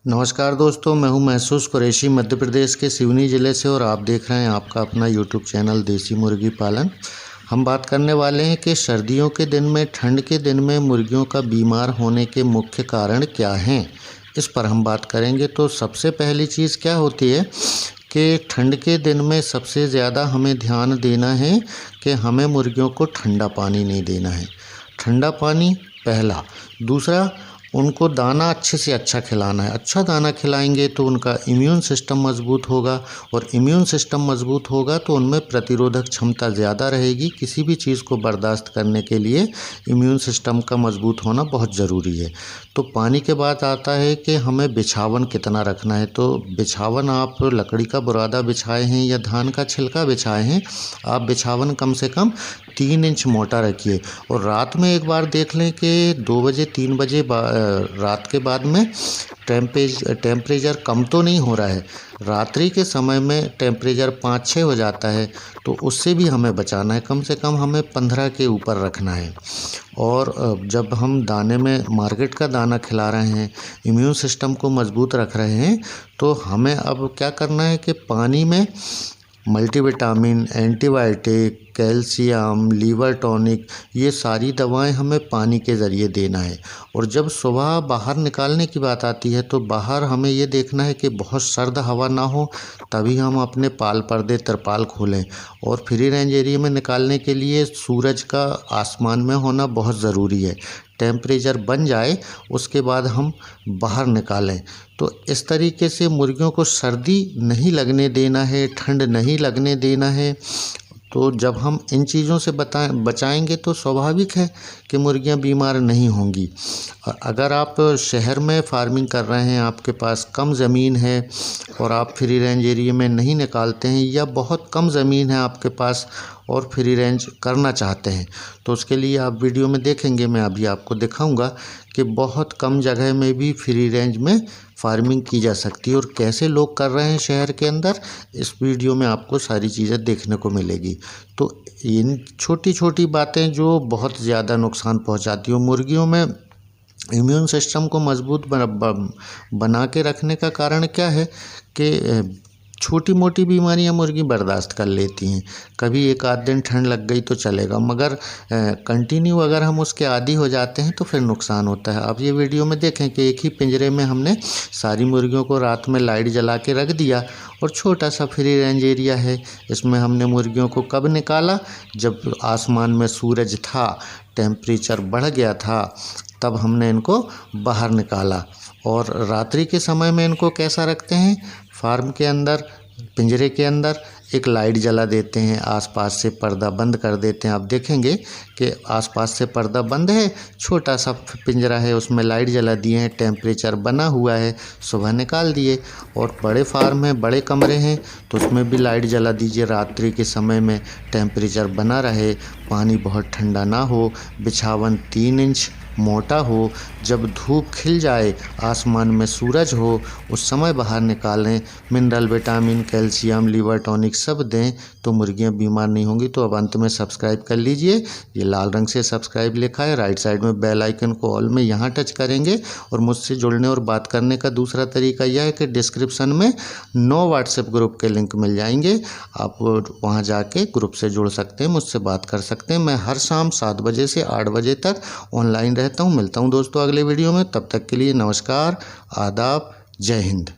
नमस्कार दोस्तों, मैं हूं महसूस कुरैशी मध्य प्रदेश के सिवनी ज़िले से और आप देख रहे हैं आपका अपना यूट्यूब चैनल देसी मुर्गी पालन। हम बात करने वाले हैं कि सर्दियों के दिन में, ठंड के दिन में मुर्गियों का बीमार होने के मुख्य कारण क्या हैं, इस पर हम बात करेंगे। तो सबसे पहली चीज़ क्या होती है कि ठंड के दिन में सबसे ज़्यादा हमें ध्यान देना है कि हमें मुर्गियों को ठंडा पानी नहीं देना है। ठंडा पानी पहला। दूसरा, उनको दाना अच्छे से अच्छा खिलाना है। अच्छा दाना खिलाएंगे तो उनका इम्यून सिस्टम मज़बूत होगा और इम्यून सिस्टम मज़बूत होगा तो उनमें प्रतिरोधक क्षमता ज़्यादा रहेगी। किसी भी चीज़ को बर्दाश्त करने के लिए इम्यून सिस्टम का मज़बूत होना बहुत ज़रूरी है। तो पानी के बाद आता है कि हमें बिछावन कितना रखना है। तो बिछावन आप लकड़ी का बुरादा बिछाए हैं या धान का छिलका बिछाए हैं, आप बिछावन कम से कम 3 इंच मोटा रखिए। और रात में एक बार देख लें कि 2 बजे 3 बजे रात के बाद में टेम्परेचर कम तो नहीं हो रहा है। रात्रि के समय में टेम्परेचर 5-6 हो जाता है, तो उससे भी हमें बचाना है। कम से कम हमें 15 के ऊपर रखना है। और जब हम दाने में मार्केट का दाना खिला रहे हैं, इम्यून सिस्टम को मज़बूत रख रहे हैं, तो हमें अब क्या करना है कि पानी में multivitamin, antibiotic, calcium, liver tonic, ये सारी दवाएं हमें पानी के ज़रिए देना है। और जब सुबह बाहर निकालने की बात आती है तो बाहर हमें ये देखना है कि बहुत सर्द हवा ना हो, तभी हम अपने पाल पर्दे तिरपाल खोलें। और फ्री रेंज एरिया में निकालने के लिए सूरज का आसमान में होना बहुत ज़रूरी है। टेम्परेचर बन जाए उसके बाद हम बाहर निकालें। तो इस तरीके से मुर्गियों को सर्दी नहीं लगने देना है, ठंड नहीं लगने देना है। तो जब हम इन चीज़ों से बचाएंगे तो स्वाभाविक है कि मुर्गियां बीमार नहीं होंगी। और अगर आप शहर में फार्मिंग कर रहे हैं, आपके पास कम ज़मीन है और आप फ्री रेंज एरिया में नहीं निकालते हैं, या बहुत कम ज़मीन है आपके पास और फ्री रेंज करना चाहते हैं, तो उसके लिए आप वीडियो में देखेंगे, मैं अभी आपको दिखाऊंगा कि बहुत कम जगह में भी फ्री रेंज में फार्मिंग की जा सकती है और कैसे लोग कर रहे हैं शहर के अंदर। इस वीडियो में आपको सारी चीज़ें देखने को मिलेगी। तो इन छोटी छोटी बातें जो बहुत ज़्यादा नुकसान पहुंचाती हो मुर्गियों में, इम्यून सिस्टम को मजबूत बना के रखने का कारण क्या है कि छोटी मोटी बीमारियां मुर्गी बर्दाश्त कर लेती हैं। कभी एक आध दिन ठंड लग गई तो चलेगा, मगर कंटिन्यू अगर हम उसके आदी हो जाते हैं तो फिर नुकसान होता है। आप ये वीडियो में देखें कि एक ही पिंजरे में हमने सारी मुर्गियों को रात में लाइट जला के रख दिया और छोटा सा फ्री रेंज एरिया है। इसमें हमने मुर्गियों को कब निकाला? जब आसमान में सूरज था, टेम्परेचर बढ़ गया था, तब हमने इनको बाहर निकाला। और रात्रि के समय में इनको कैसा रखते हैं? फार्म के अंदर, पिंजरे के अंदर एक लाइट जला देते हैं, आसपास से पर्दा बंद कर देते हैं। आप देखेंगे कि आसपास से पर्दा बंद है, छोटा सा पिंजरा है, उसमें लाइट जला दिए हैं, टेम्परेचर बना हुआ है, सुबह निकाल दिए। और बड़े फार्म हैं, बड़े कमरे हैं, तो उसमें भी लाइट जला दीजिए। रात्रि के समय में टेम्परेचर बना रहे, पानी बहुत ठंडा ना हो, बिछावन 3 इंच मोटा हो। जब धूप खिल जाए, आसमान में सूरज हो, उस समय बाहर निकालें। Mineral, vitamin, calcium, liver tonic सब दें तो मुर्गियां बीमार नहीं होंगी। तो अब अंत में सब्सक्राइब कर लीजिए। ये लाल रंग से सब्सक्राइब लिखा है, राइट साइड में बेल आइकन को ऑल में यहाँ टच करेंगे। और मुझसे जुड़ने और बात करने का दूसरा तरीका यह है कि डिस्क्रिप्शन में 9 व्हाट्सएप ग्रुप के लिंक मिल जाएंगे। आप वहाँ जाके ग्रुप से जुड़ सकते हैं, मुझसे बात कर सकते हैं। मैं हर शाम 7 बजे से 8 बजे तक ऑनलाइन रहता हूँ। मिलता हूँ दोस्तों अगले वीडियो में, तब तक के लिए नमस्कार, आदाब, जय हिंद।